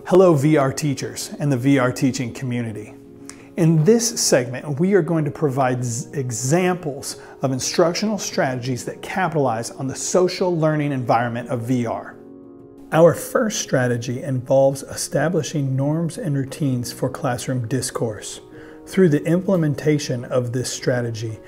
Hello VR teachers and the VR teaching community. In this segment, we are going to provide examples of instructional strategies that capitalize on the social learning environment of VR. Our first strategy involves establishing norms and routines for classroom discourse. Through the implementation of this strategy,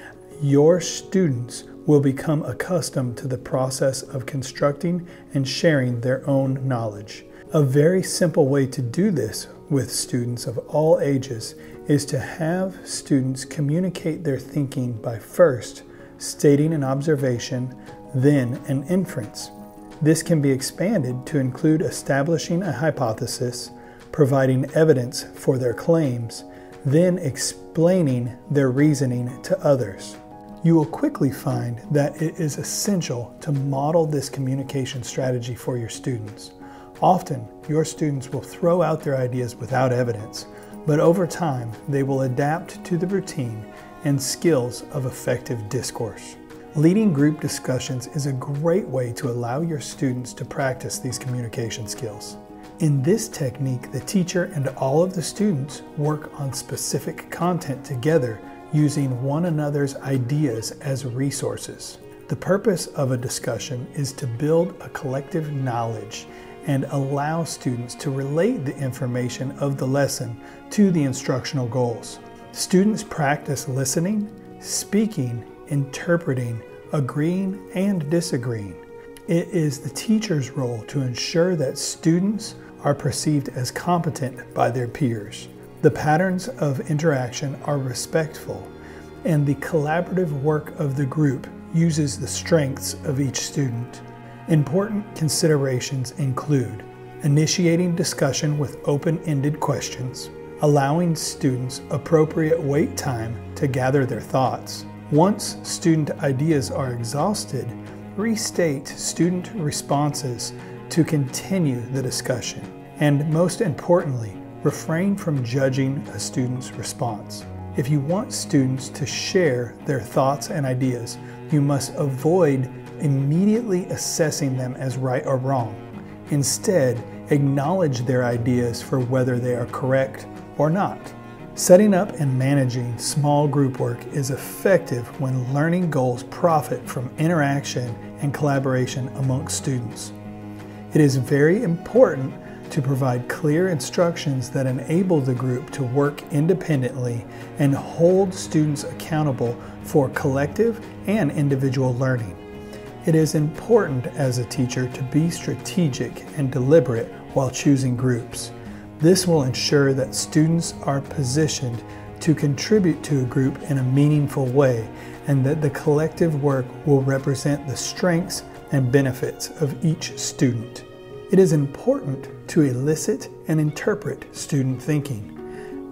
your students will become accustomed to the process of constructing and sharing their own knowledge. A very simple way to do this with students of all ages is to have students communicate their thinking by first stating an observation, then an inference. This can be expanded to include establishing a hypothesis, providing evidence for their claims, then explaining their reasoning to others. You will quickly find that it is essential to model this communication strategy for your students. Often, your students will throw out their ideas without evidence, but over time, they will adapt to the routine and skills of effective discourse. Leading group discussions is a great way to allow your students to practice these communication skills. In this technique, the teacher and all of the students work on specific content together using one another's ideas as resources. The purpose of a discussion is to build a collective knowledge and allow students to relate the information of the lesson to the instructional goals. Students practice listening, speaking, interpreting, agreeing, and disagreeing. It is the teacher's role to ensure that students are perceived as competent by their peers. The patterns of interaction are respectful, and the collaborative work of the group uses the strengths of each student. Important considerations include initiating discussion with open-ended questions, allowing students appropriate wait time to gather their thoughts. Once student ideas are exhausted, restate student responses to continue the discussion. And most importantly, refrain from judging a student's response. If you want students to share their thoughts and ideas, you must avoid immediately assessing them as right or wrong. Instead, acknowledge their ideas for whether they are correct or not. Setting up and managing small group work is effective when learning goals profit from interaction and collaboration amongst students. It is very important to provide clear instructions that enable the group to work independently and hold students accountable for collective and individual learning. It is important as a teacher to be strategic and deliberate while choosing groups. This will ensure that students are positioned to contribute to a group in a meaningful way and that the collective work will represent the strengths and benefits of each student. It is important to elicit and interpret student thinking.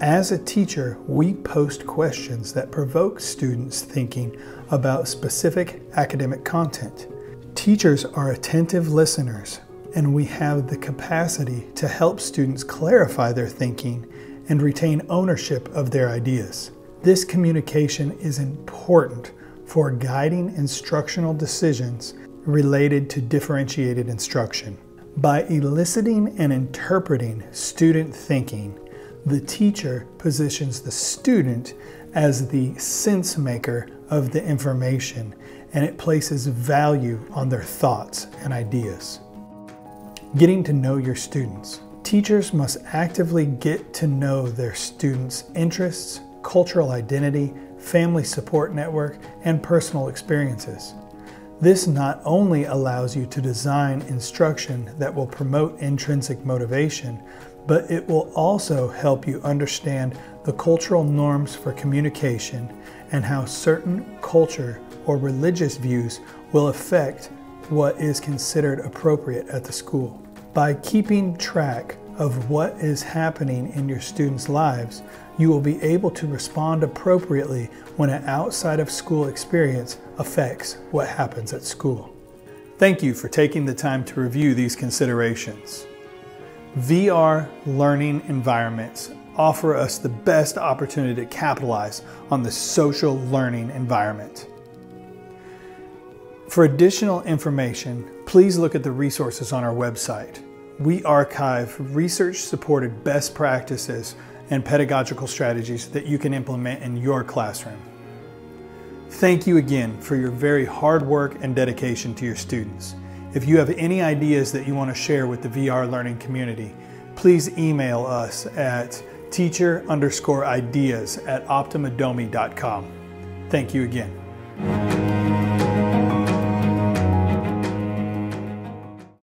As a teacher, we post questions that provoke students' thinking about specific academic content. Teachers are attentive listeners, and we have the capacity to help students clarify their thinking and retain ownership of their ideas. This communication is important for guiding instructional decisions related to differentiated instruction. By eliciting and interpreting student thinking, the teacher positions the student as the sense maker of the information, and it places value on their thoughts and ideas. Getting to know your students. Teachers must actively get to know their students' interests, cultural identity, family support network, and personal experiences. This not only allows you to design instruction that will promote intrinsic motivation, but it will also help you understand the cultural norms for communication and how certain culture or religious views will affect what is considered appropriate at the school. By keeping track of what is happening in your students' lives, you will be able to respond appropriately when an outside of school experience affects what happens at school. Thank you for taking the time to review these considerations. VR learning environments offer us the best opportunity to capitalize on the social learning environment. For additional information, please look at the resources on our website. we archive research-supported best practices and pedagogical strategies that you can implement in your classroom. Thank you again for your very hard work and dedication to your students. If you have any ideas that you want to share with the VR learning community, please email us at teacher_ideas@optimadomi.com. Thank you again.